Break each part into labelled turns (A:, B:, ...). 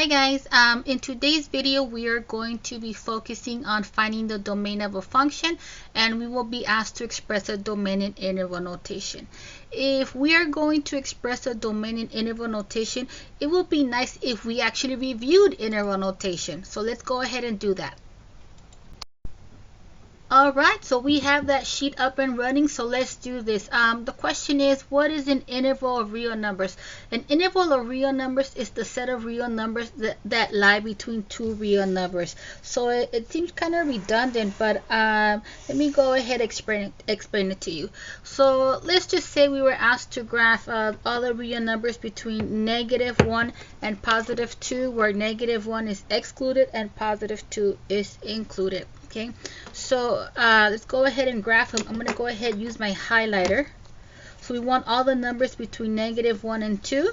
A: Hi guys, in today's video we are going to be focusing on finding the domain of a function, and we will be asked to express a domain in interval notation. If we are going to express a domain in interval notation, it will be nice if we actually reviewed interval notation. So let's go ahead and do that. Alright, so we have that sheet up and running, so let's do this. The question is, what is an interval of real numbers? An interval of real numbers is the set of real numbers that lie between two real numbers. So it seems kind of redundant, but let me go ahead and explain it to you. So let's just say we were asked to graph all the real numbers between -1 and +2, where -1 is excluded and +2 is included. Okay, so let's go ahead and graph them. I'm going to go ahead and use my highlighter. So we want all the numbers between -1 and 2.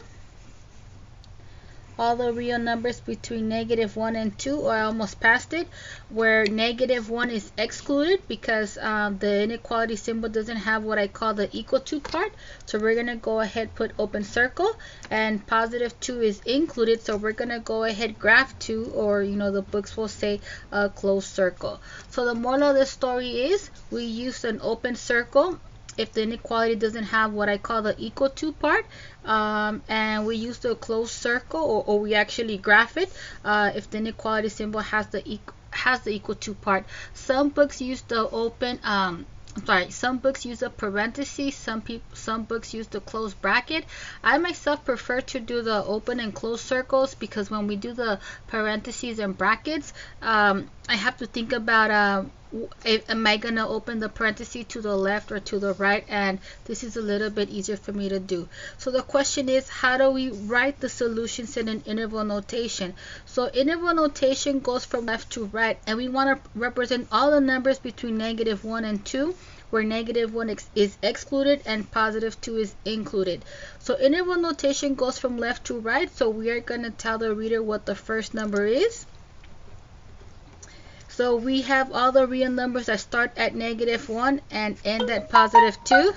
A: All the real numbers between -1 and 2, or I almost passed it, where -1 is excluded because the inequality symbol doesn't have what I call the equal to part. So we're going to go ahead put open circle, and +2 is included. So we're going to go ahead graph 2, or the books will say a closed circle. So the moral of the story is we use an open circle if the inequality doesn't have what I call the equal to part, and we use the closed circle, or we actually graph it if the inequality symbol has the equal to part. Some books use the open some books use a parenthesis, some books use the closed bracket. I myself prefer to do the open and closed circles because when we do the parentheses and brackets, I have to think about am I gonna open the parenthesis to the left or to the right, and this is a little bit easier for me to do. So the question is, how do we write the solutions in an interval notation? So interval notation goes from left to right, and we want to represent all the numbers between -1 and 2, where -1 is excluded and +2 is included. So interval notation goes from left to right, so we are going to tell the reader what the first number is. So we have all the real numbers that start at -1 and end at +2.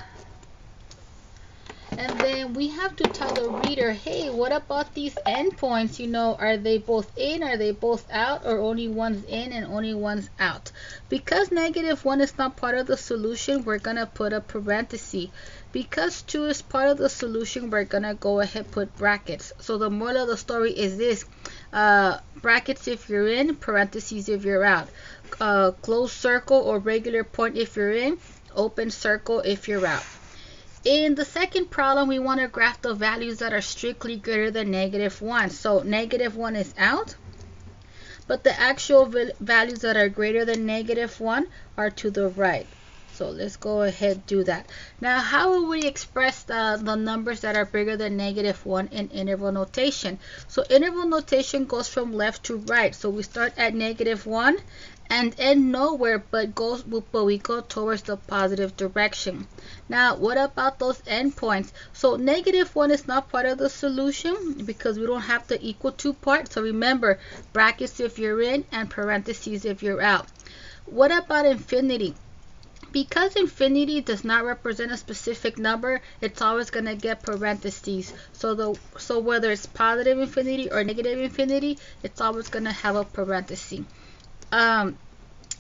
A: And then we have to tell the reader, hey, what about these endpoints? Are they both in, are they both out, or only one's in and only one's out? Because -1 is not part of the solution, we're going to put a parenthesis. Because 2 is part of the solution, we're going to go ahead and put brackets. So the moral of the story is this: brackets if you're in, parentheses if you're out. Closed circle or regular point if you're in, open circle if you're out. In the second problem, we want to graph the values that are strictly greater than -1. So -1 is out, but the actual values that are greater than -1 are to the right. So let's go ahead and do that. Now, how will we express the numbers that are bigger than -1 in interval notation? So interval notation goes from left to right. So we start at -1 and end nowhere, but we go towards the positive direction. Now, what about those endpoints? So -1 is not part of the solution because we don't have the equal to part. So remember, brackets if you're in and parentheses if you're out. What about infinity? Because infinity does not represent a specific number, it's always going to get parentheses. So whether it's positive infinity or negative infinity, it's always going to have a parenthesis.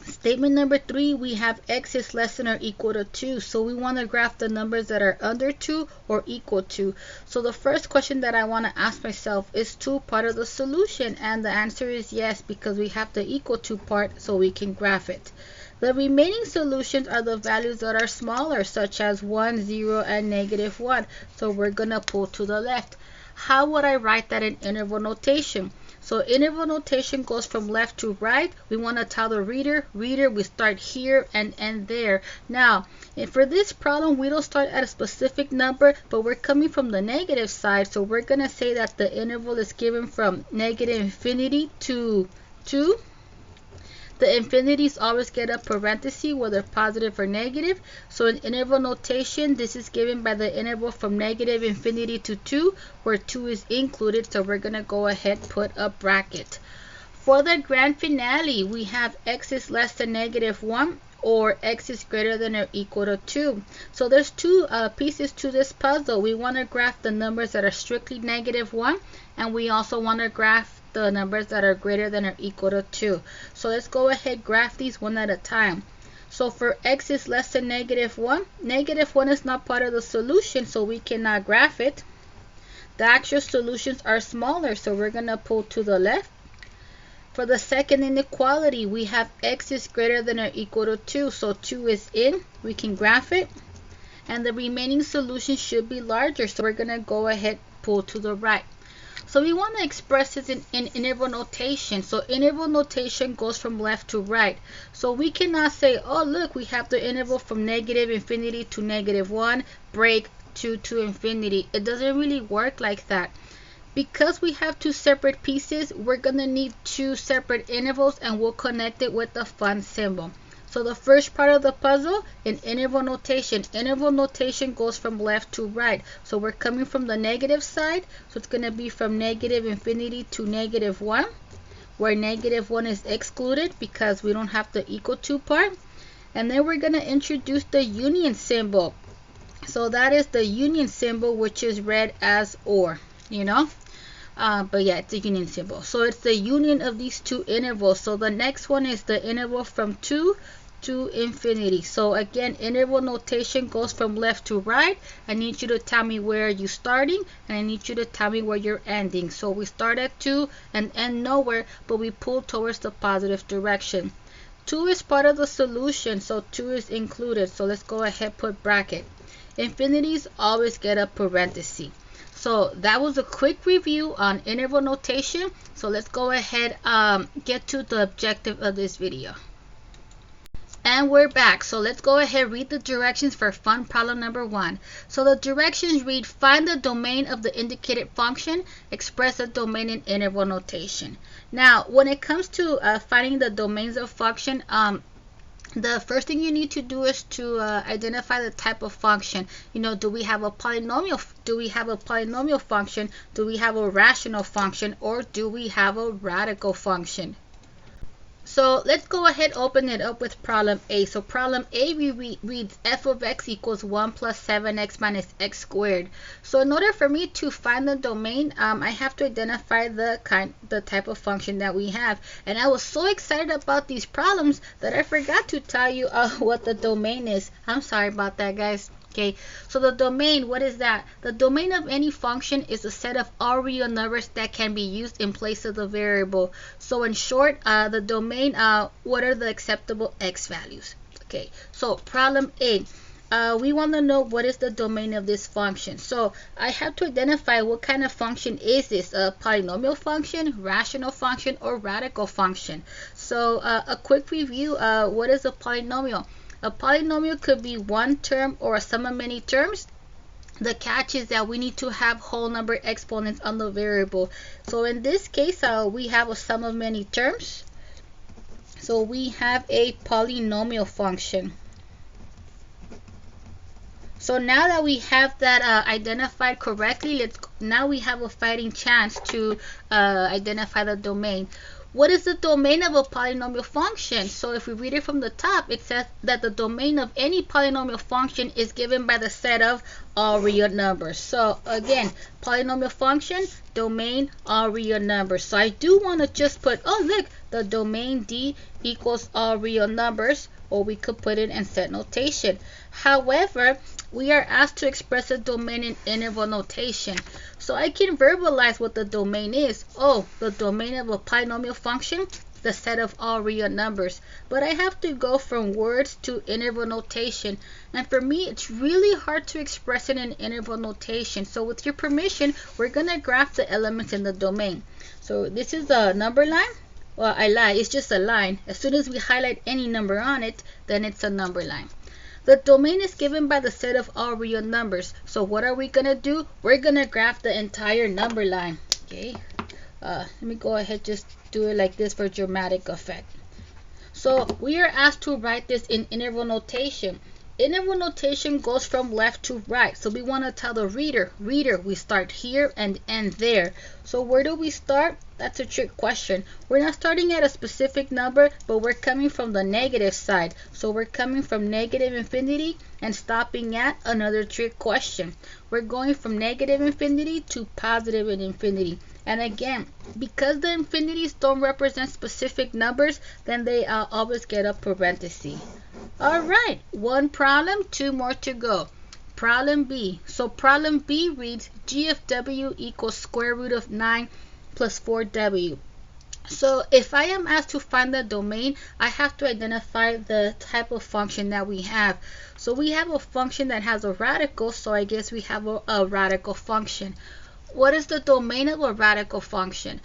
A: Statement number 3, we have x is less than or equal to 2. So we want to graph the numbers that are under 2 or equal to. So the first question that I want to ask myself, is 2 part of the solution? And the answer is yes, because we have the equal to part, so we can graph it. The remaining solutions are the values that are smaller, such as 1, 0, and -1. So we're going to pull to the left. How would I write that in interval notation? So interval notation goes from left to right. We want to tell the reader, we start here and end there. Now, for this problem, we don't start at a specific number, but we're coming from the negative side. So we're going to say that the interval is given from -infinity to 2. The infinities always get a parenthesis, whether positive or negative. So in interval notation, this is given by the interval from -infinity to 2, where 2 is included. So we're going to go ahead and put a bracket. For the grand finale, we have x is less than -1, or x is greater than or equal to 2. So there's two pieces to this puzzle. We want to graph the numbers that are strictly -1, and we also want to graph the numbers that are greater than or equal to 2. So let's go ahead graph these one at a time. So for x is less than -1, -1 is not part of the solution, so we cannot graph it. The actual solutions are smaller, so we're going to pull to the left. For the second inequality, we have x is greater than or equal to 2, so 2 is in. We can graph it. And the remaining solution should be larger, so we're going to go ahead pull to the right. So we want to express this in interval notation. So interval notation goes from left to right. So we cannot say, oh look, we have the interval from -infinity to -1, break to infinity. It doesn't really work like that. Because we have two separate pieces, we're going to need two separate intervals, and we'll connect it with the fun symbol. So the first part of the puzzle, in interval notation goes from left to right. So we're coming from the negative side, so it's going to be from -infinity to -1, where -1 is excluded because we don't have the equal to part. And then we're going to introduce the union symbol. So that is the union symbol, which is read as or, you know. But yeah, it's a union symbol. So it's the union of these two intervals. So the next one is the interval from 2 to infinity. So again, interval notation goes from left to right. I need you to tell me where you're starting, and I need you to tell me where you're ending. So we start at 2 and end nowhere, but we pull towards the positive direction. 2 is part of the solution, so 2 is included. So let's go ahead, put bracket. Infinities always get a parenthesis. So that was a quick review on interval notation. So let's go ahead get to the objective of this video. And we're back. So let's go ahead, read the directions for fun problem number 1. So the directions read, find the domain of the indicated function, express the domain in interval notation. Now when it comes to finding the domains of function, the first thing you need to do is to identify the type of function. You know, do we have a polynomial? Do we have a polynomial function? Do we have a rational function? Or do we have a radical function? So let's go ahead, open it up with problem A. So problem A reads f of x equals 1 plus 7x minus x squared. So in order for me to find the domain, I have to identify the type of function that we have. And I was so excited about these problems that I forgot to tell you what the domain is. I'm sorry about that, guys. Okay, so the domain, what is that? The domain of any function is a set of all real numbers that can be used in place of the variable. So in short, the domain, what are the acceptable x values? Okay, so problem A, we want to know what is the domain of this function. So I have to identify what kind of function is this, a polynomial function, rational function, or radical function. So a quick review, what is a polynomial? A polynomial could be one term or a sum of many terms. The catch is that we need to have whole number exponents on the variable. So in this case, we have a sum of many terms. So we have a polynomial function. So now that we have that identified correctly, now we have a fighting chance to identify the domain. What is the domain of a polynomial function? So if we read it from the top, it says that the domain of any polynomial function is given by the set of all real numbers. So again, polynomial function, domain, all real numbers. So I do want to just put, oh look, the domain D equals all real numbers, or we could put it in set notation. However, we are asked to express a domain in interval notation. So I can verbalize what the domain is. Oh, the domain of a polynomial function, the set of all real numbers. But I have to go from words to interval notation. And for me, it's really hard to express it in interval notation. So with your permission, we're going to graph the elements in the domain. So this is a number line. Well, I lied. It's just a line. As soon as we highlight any number on it, then it's a number line. The domain is given by the set of all real numbers. So what are we going to do? We're going to graph the entire number line. Okay. Let me go ahead, just do it like this for dramatic effect. So we are asked to write this in interval notation. interval notation goes from left to right. So we want to tell the reader, we start here and end there. So where do we start? That's a trick question. We're not starting at a specific number, but we're coming from the negative side. So we're coming from negative infinity and stopping at another trick question. We're going from negative infinity to positive infinity. And again, because the infinities don't represent specific numbers, then they always get a parenthesis. Alright, one problem, two more to go. Problem B. So problem B reads g of w equals square root of 9 plus 4w. So if I am asked to find the domain, I have to identify the type of function that we have. So we have a function that has a radical, so I guess we have a radical function. What is the domain of a radical function?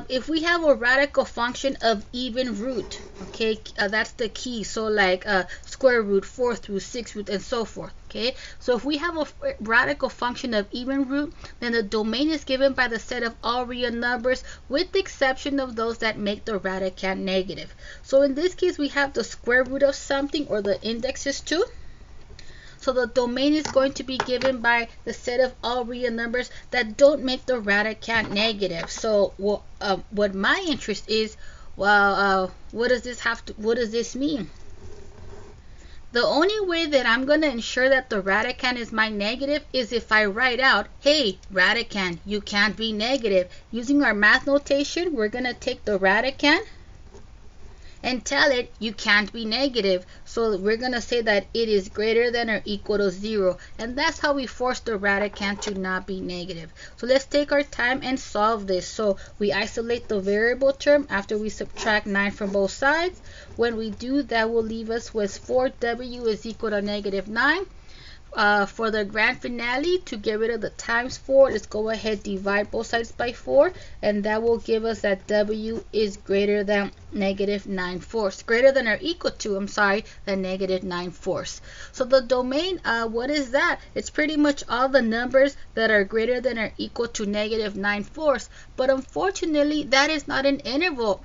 A: If we have a radical function of even root, okay, that's the key. So like square root, fourth root, sixth root, and so forth. Okay, so if we have a radical function of even root, then the domain is given by the set of all real numbers, with the exception of those that make the radicand negative. So in this case, we have the square root of something, or the index is 2. So the domain is going to be given by the set of all real numbers that don't make the radicand negative. So what my interest is, well, what does this mean? The only way that I'm going to ensure that the radicand is my negative is if I write out, hey, radicand, you can't be negative. Using our math notation, we're going to take the radicand and tell it you can't be negative. So we're going to say that it is greater than or equal to 0. And that's how we force the radicand to not be negative. So let's take our time and solve this. So we isolate the variable term after we subtract 9 from both sides. When we do, that will leave us with 4w is equal to negative 9. For the grand finale, to get rid of the times 4, let's go ahead, divide both sides by 4, and that will give us that w is greater than negative 9/4, greater than or equal to, the negative 9/4. So the domain, what is that? It's pretty much all the numbers that are greater than or equal to negative 9/4, but unfortunately, that is not an interval.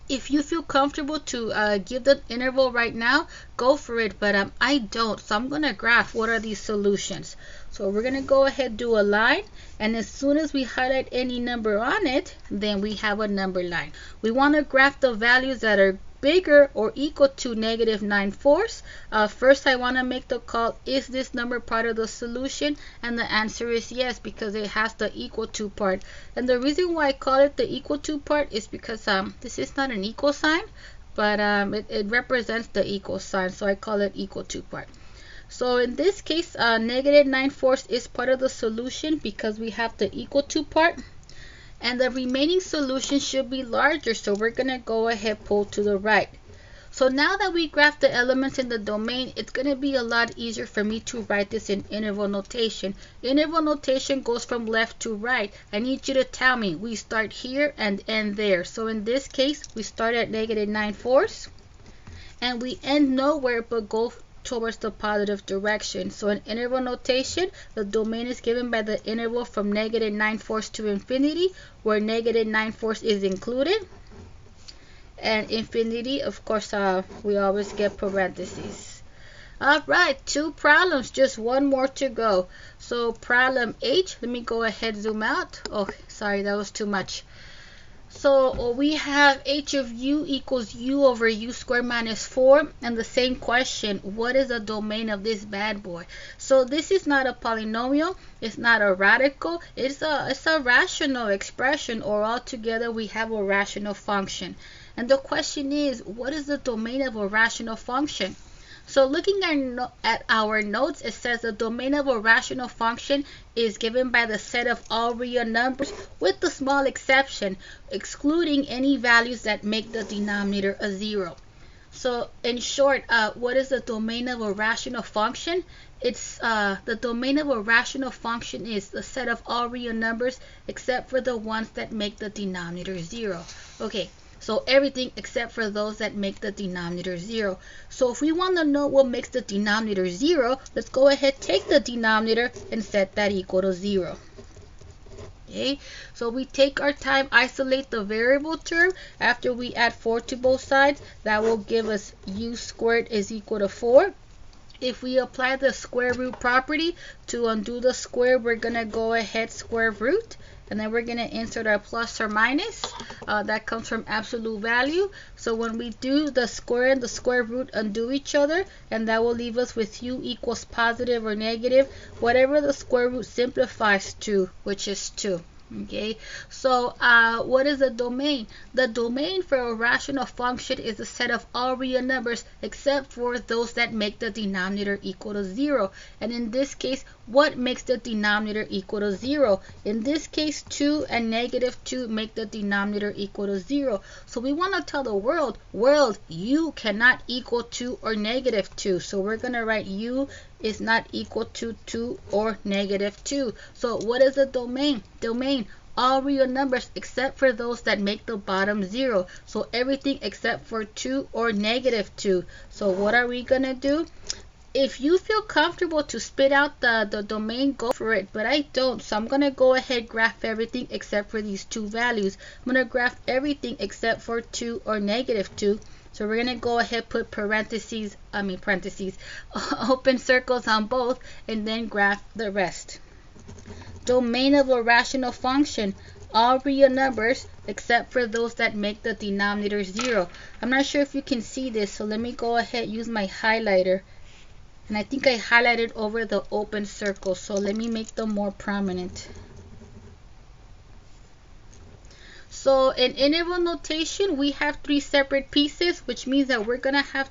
A: If you feel comfortable to give the interval right now, go for it, but I don't. So I'm going to graph what are these solutions. So we're going to go ahead, do a line, and as soon as we highlight any number on it, then we have a number line. We want to graph the values that are bigger or equal to negative 9/4. First, I want to make the call, is this number part of the solution? And the answer is yes, because it has the equal to part. And the reason why I call it the equal to part is because this is not an equal sign, but it represents the equal sign, so I call it equal to part. So in this case, negative 9/4 is part of the solution because we have the equal to part. And the remaining solution should be larger, so we're going to go ahead, pull to the right. So now that we graph the elements in the domain, it's going to be a lot easier for me to write this in interval notation. Interval notation goes from left to right. I need you to tell me, we start here and end there. So in this case, we start at negative 9/4, and we end nowhere but go towards the positive direction. So in interval notation, the domain is given by the interval from negative 9/4 to infinity, where negative 9/4 is included. And infinity, of course, we always get parentheses. Alright, 2 problems, just one more to go. So problem H, let me go ahead, zoom out. Oh, sorry, that was too much. So we have h of u equals u over u squared minus 4, and the same question, what is the domain of this bad boy? So this is not a polynomial, it's not a radical, it's a rational expression, or altogether we have a rational function. And the question is, what is the domain of a rational function? So looking at our notes, it says the domain of a rational function is given by the set of all real numbers, with the small exception, excluding any values that make the denominator a 0. So in short, what is the domain of a rational function? It's the domain of a rational function is the set of all real numbers except for the ones that make the denominator 0. Okay. So everything except for those that make the denominator 0. So if we want to know what makes the denominator 0, let's go ahead, take the denominator and set that equal to 0. Okay, so we take our time, isolate the variable term. After we add 4 to both sides, that will give us u squared is equal to 4. if we apply the square root property to undo the square, we're going to go ahead square root, and then we're going to insert our plus or minus. That comes from absolute value. So when we do the square and the square root undo each other, and that will leave us with u equals positive or negative, whatever the square root simplifies to, which is 2. Okay, so what is the domain? The domain for a rational function is a set of all real numbers except for those that make the denominator equal to 0. And in this case, what makes the denominator equal to 0? In this case, 2 and negative 2 make the denominator equal to 0. So we want to tell the world, u cannot equal 2 or negative 2. So we're going to write u is not equal to 2 or negative 2. So what is the domain? Domain, all real numbers except for those that make the bottom 0. So everything except for 2 or negative 2. So what are we going to do? If you feel comfortable to spit out the domain, go for it, but I don't. So I'm going to go ahead graph everything except for these two values. I'm going to graph everything except for 2 or negative 2. So we're going to go ahead, put parentheses, open circles on both, and then graph the rest. Domain of a rational function, all real numbers except for those that make the denominator 0. I'm not sure if you can see this, so let me go ahead, use my highlighter. And I think I highlighted over the open circle, so let me make them more prominent. So in interval notation, we have 3 separate pieces, which means that we're going to have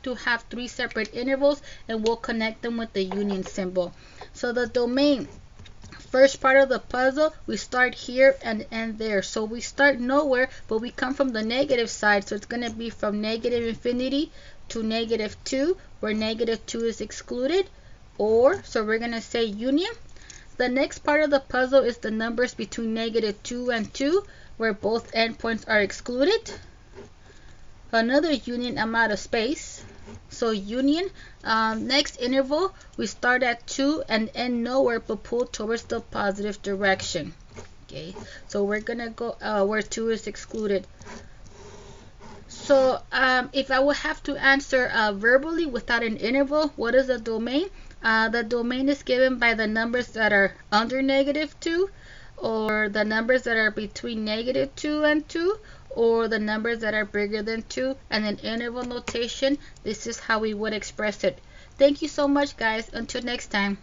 A: 3 separate intervals, and we'll connect them with the union symbol. So the domain, first part of the puzzle, we start here and end there. So we start nowhere, but we come from the negative side. So it's going to be from negative infinity to negative 2, where negative 2 is excluded. Or, so we're going to say union. The next part of the puzzle is the numbers between negative 2 and 2, where both endpoints are excluded. Another union, I'm out of space. So union, next interval, we start at 2 and end nowhere, but pull towards the positive direction. Okay, so we're gonna go where 2 is excluded. So if I would have to answer verbally without an interval, what is the domain? The domain is given by the numbers that are under negative 2, or the numbers that are between negative 2 and 2, or the numbers that are bigger than 2. And in interval notation, this is how we would express it. Thank you so much, guys. Until next time.